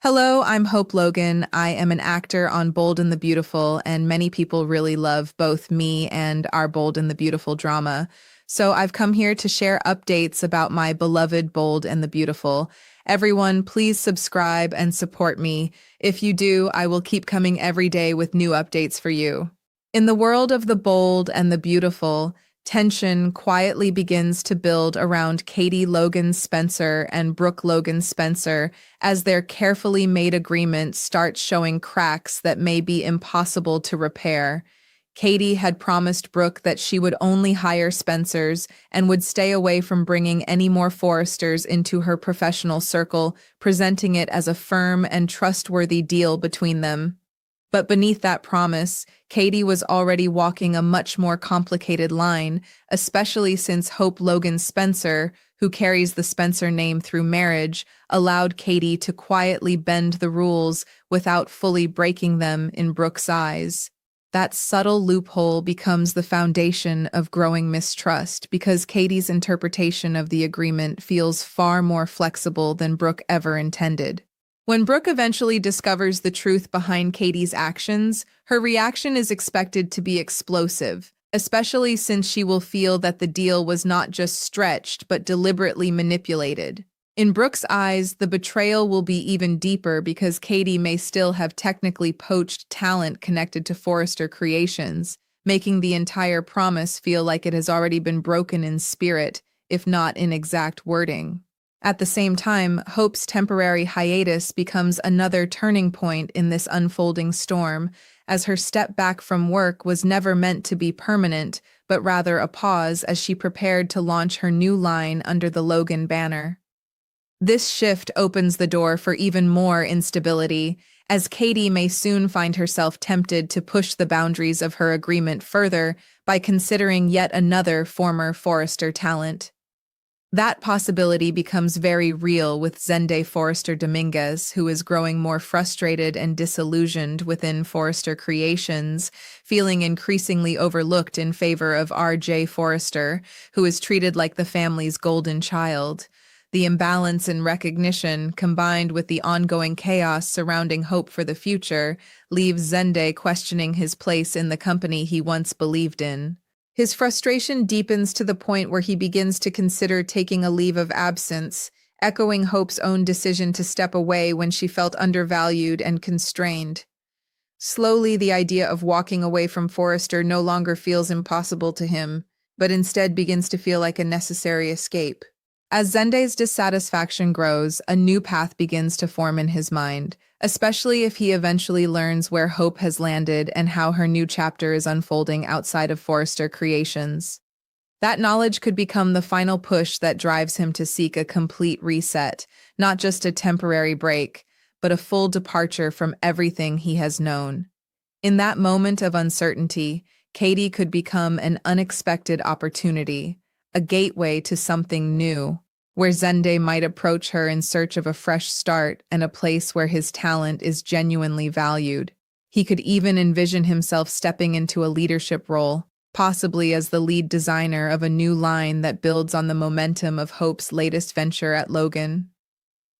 Hello, I'm Hope Logan. I am an actor on Bold and the Beautiful, and many people really love both me and our Bold and the Beautiful drama. So I've come here to share updates about my beloved Bold and the Beautiful. Everyone, please subscribe and support me. If you do, I will keep coming every day with new updates for you. In the world of the Bold and the Beautiful, tension quietly begins to build around Katie Logan Spencer and Brooke Logan Spencer as their carefully made agreement starts showing cracks that may be impossible to repair. Katie had promised Brooke that she would only hire Spencers and would stay away from bringing any more Forresters into her professional circle, presenting it as a firm and trustworthy deal between them. But beneath that promise, Katie was already walking a much more complicated line, especially since Hope Logan Spencer, who carries the Spencer name through marriage, allowed Katie to quietly bend the rules without fully breaking them in Brooke's eyes. That subtle loophole becomes the foundation of growing mistrust because Katie's interpretation of the agreement feels far more flexible than Brooke ever intended. When Brooke eventually discovers the truth behind Katie's actions, her reaction is expected to be explosive, especially since she will feel that the deal was not just stretched but deliberately manipulated. In Brooke's eyes, the betrayal will be even deeper because Katie may still have technically poached talent connected to Forrester Creations, making the entire promise feel like it has already been broken in spirit, if not in exact wording. At the same time, Hope's temporary hiatus becomes another turning point in this unfolding storm, as her step back from work was never meant to be permanent, but rather a pause as she prepared to launch her new line under the Logan banner. This shift opens the door for even more instability, as Katie may soon find herself tempted to push the boundaries of her agreement further by considering yet another former Forrester talent. That possibility becomes very real with Zende Forrester Dominguez, who is growing more frustrated and disillusioned within Forrester Creations, feeling increasingly overlooked in favor of R.J. Forrester, who is treated like the family's golden child. The imbalance in recognition, combined with the ongoing chaos surrounding hope for the future, leaves Zende questioning his place in the company he once believed in. His frustration deepens to the point where he begins to consider taking a leave of absence, echoing Hope's own decision to step away when she felt undervalued and constrained. Slowly, the idea of walking away from Forrester no longer feels impossible to him, but instead begins to feel like a necessary escape. As Zende's dissatisfaction grows, a new path begins to form in his mind, especially if he eventually learns where Hope has landed and how her new chapter is unfolding outside of Forrester Creations. That knowledge could become the final push that drives him to seek a complete reset, not just a temporary break, but a full departure from everything he has known. In that moment of uncertainty, Katie could become an unexpected opportunity, a gateway to something new, where Zende might approach her in search of a fresh start and a place where his talent is genuinely valued. He could even envision himself stepping into a leadership role, possibly as the lead designer of a new line that builds on the momentum of Hope's latest venture at Logan.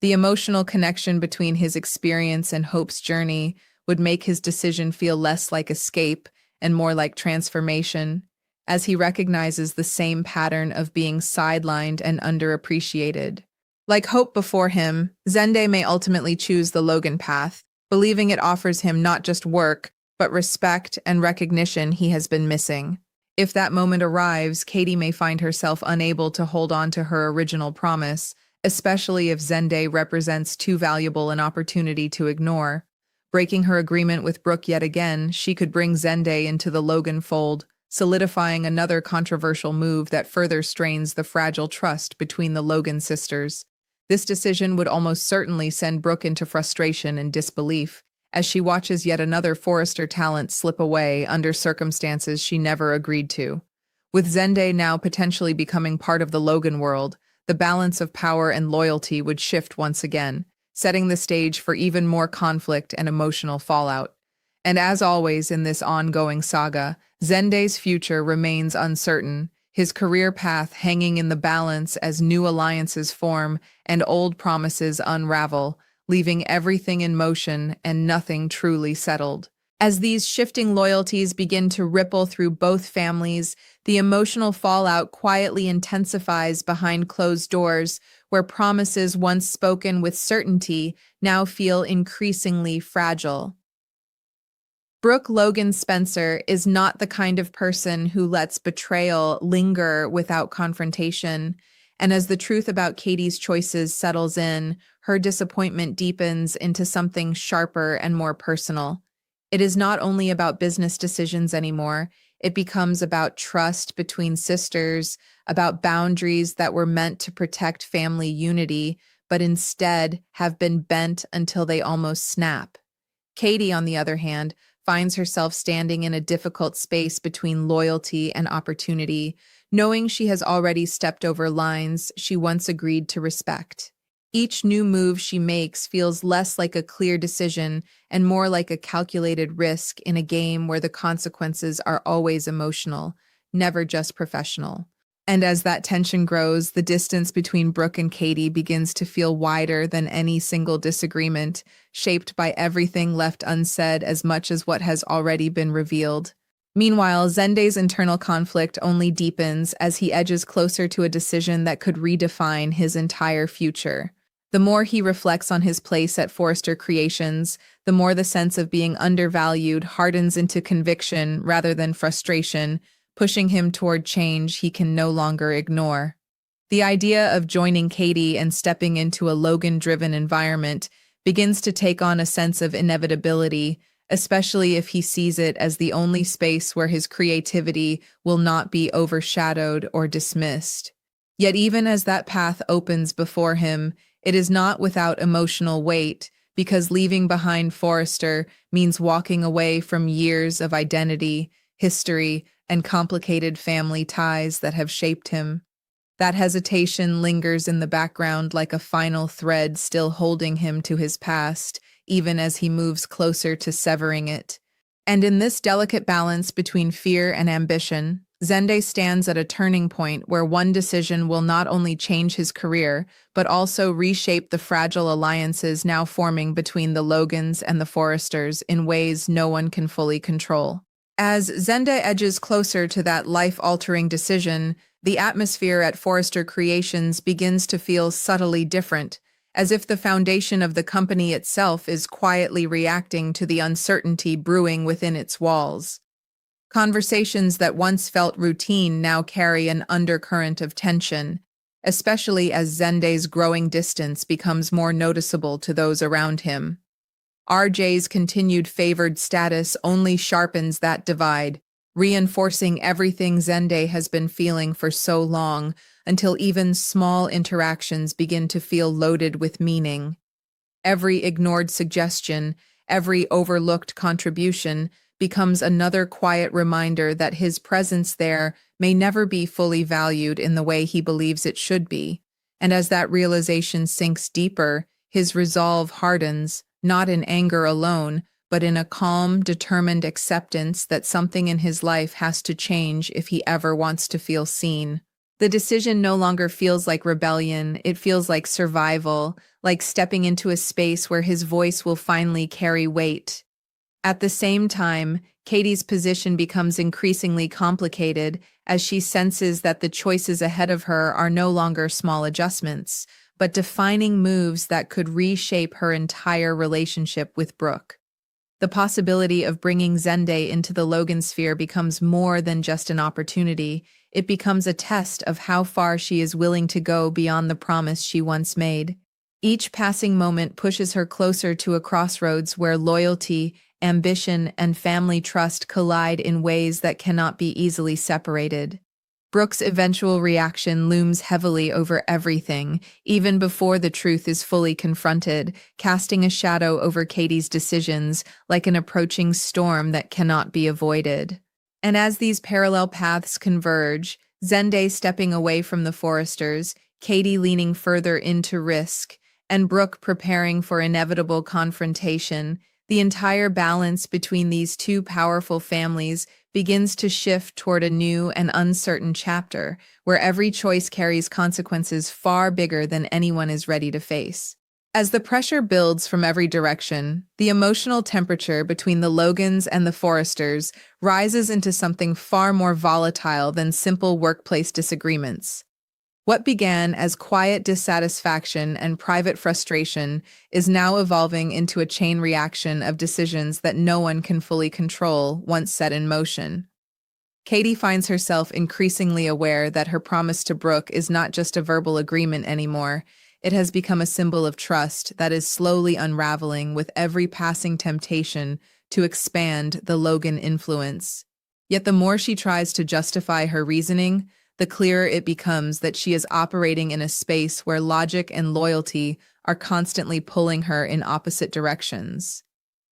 The emotional connection between his experience and Hope's journey would make his decision feel less like escape and more like transformation, as he recognizes the same pattern of being sidelined and underappreciated. Like Hope before him, Zende may ultimately choose the Logan path, believing it offers him not just work, but respect and recognition he has been missing. If that moment arrives, Katie may find herself unable to hold on to her original promise, especially if Zende represents too valuable an opportunity to ignore. Breaking her agreement with Brooke yet again, she could bring Zende into the Logan fold, solidifying another controversial move that further strains the fragile trust between the Logan sisters. This decision would almost certainly send Brooke into frustration and disbelief, as she watches yet another Forrester talent slip away under circumstances she never agreed to. With Zende now potentially becoming part of the Logan world, the balance of power and loyalty would shift once again, setting the stage for even more conflict and emotional fallout. And as always in this ongoing saga, Zende's future remains uncertain, his career path hanging in the balance as new alliances form and old promises unravel, leaving everything in motion and nothing truly settled. As these shifting loyalties begin to ripple through both families, the emotional fallout quietly intensifies behind closed doors, where promises once spoken with certainty now feel increasingly fragile. Brooke Logan Spencer is not the kind of person who lets betrayal linger without confrontation. And as the truth about Katie's choices settles in, her disappointment deepens into something sharper and more personal. It is not only about business decisions anymore, it becomes about trust between sisters, about boundaries that were meant to protect family unity, but instead have been bent until they almost snap. Katie, on the other hand, finds herself standing in a difficult space between loyalty and opportunity, knowing she has already stepped over lines she once agreed to respect. Each new move she makes feels less like a clear decision and more like a calculated risk in a game where the consequences are always emotional, never just professional. And as that tension grows, the distance between Brooke and Katie begins to feel wider than any single disagreement, shaped by everything left unsaid as much as what has already been revealed. Meanwhile, Zende's internal conflict only deepens as he edges closer to a decision that could redefine his entire future. The more he reflects on his place at Forrester Creations, the more the sense of being undervalued hardens into conviction rather than frustration, pushing him toward change he can no longer ignore. The idea of joining Katie and stepping into a Logan-driven environment begins to take on a sense of inevitability, especially if he sees it as the only space where his creativity will not be overshadowed or dismissed. Yet even as that path opens before him, it is not without emotional weight, because leaving behind Forrester means walking away from years of identity, history, and complicated family ties that have shaped him. That hesitation lingers in the background like a final thread still holding him to his past, even as he moves closer to severing it. And in this delicate balance between fear and ambition, Zende stands at a turning point where one decision will not only change his career, but also reshape the fragile alliances now forming between the Logans and the Forresters in ways no one can fully control. As Zende edges closer to that life-altering decision, the atmosphere at Forrester Creations begins to feel subtly different, as if the foundation of the company itself is quietly reacting to the uncertainty brewing within its walls. Conversations that once felt routine now carry an undercurrent of tension, especially as Zende's growing distance becomes more noticeable to those around him. RJ's continued favored status only sharpens that divide, reinforcing everything Zende has been feeling for so long, until even small interactions begin to feel loaded with meaning. Every ignored suggestion, every overlooked contribution becomes another quiet reminder that his presence there may never be fully valued in the way he believes it should be. And as that realization sinks deeper, his resolve hardens, not in anger alone, but in a calm, determined acceptance that something in his life has to change if he ever wants to feel seen. The decision no longer feels like rebellion, it feels like survival, like stepping into a space where his voice will finally carry weight. At the same time, Katie's position becomes increasingly complicated as she senses that the choices ahead of her are no longer small adjustments, but defining moves that could reshape her entire relationship with Brooke. The possibility of bringing Zende into the Logan sphere becomes more than just an opportunity. It becomes a test of how far she is willing to go beyond the promise she once made. Each passing moment pushes her closer to a crossroads where loyalty, ambition, and family trust collide in ways that cannot be easily separated. Brooke's eventual reaction looms heavily over everything, even before the truth is fully confronted, casting a shadow over Katie's decisions like an approaching storm that cannot be avoided. And as these parallel paths converge, Zende stepping away from the Forresters, Katie leaning further into risk, and Brooke preparing for inevitable confrontation, the entire balance between these two powerful families begins to shift toward a new and uncertain chapter, where every choice carries consequences far bigger than anyone is ready to face. As the pressure builds from every direction, the emotional temperature between the Logans and the Forresters rises into something far more volatile than simple workplace disagreements. What began as quiet dissatisfaction and private frustration is now evolving into a chain reaction of decisions that no one can fully control once set in motion. Katie finds herself increasingly aware that her promise to Brooke is not just a verbal agreement anymore. It has become a symbol of trust that is slowly unraveling with every passing temptation to expand the Logan influence. Yet the more she tries to justify her reasoning, the clearer it becomes that she is operating in a space where logic and loyalty are constantly pulling her in opposite directions.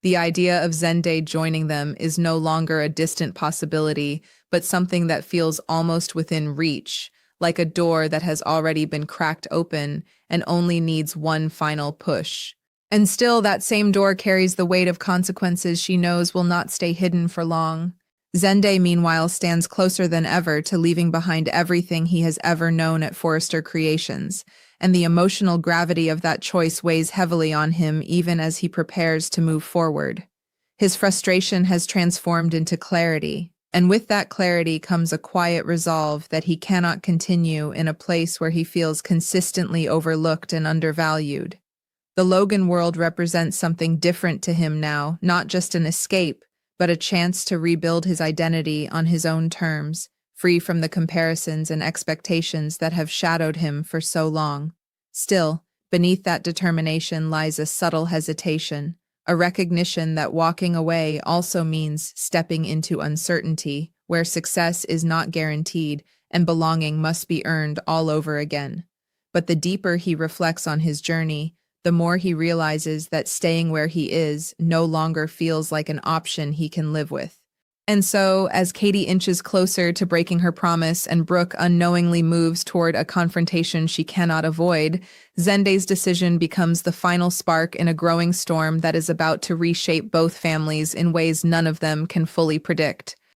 The idea of Zende joining them is no longer a distant possibility, but something that feels almost within reach, like a door that has already been cracked open and only needs one final push. And still, that same door carries the weight of consequences she knows will not stay hidden for long. Zende, meanwhile, stands closer than ever to leaving behind everything he has ever known at Forrester Creations, and the emotional gravity of that choice weighs heavily on him even as he prepares to move forward. His frustration has transformed into clarity, and with that clarity comes a quiet resolve that he cannot continue in a place where he feels consistently overlooked and undervalued. The Logan world represents something different to him now, not just an escape, but a chance to rebuild his identity on his own terms, free from the comparisons and expectations that have shadowed him for so long. Still, beneath that determination lies a subtle hesitation, a recognition that walking away also means stepping into uncertainty, where success is not guaranteed and belonging must be earned all over again. But the deeper he reflects on his journey, the more he realizes that staying where he is no longer feels like an option he can live with. And so, as Katie inches closer to breaking her promise and Brooke unknowingly moves toward a confrontation she cannot avoid, Zende's decision becomes the final spark in a growing storm that is about to reshape both families in ways none of them can fully predict.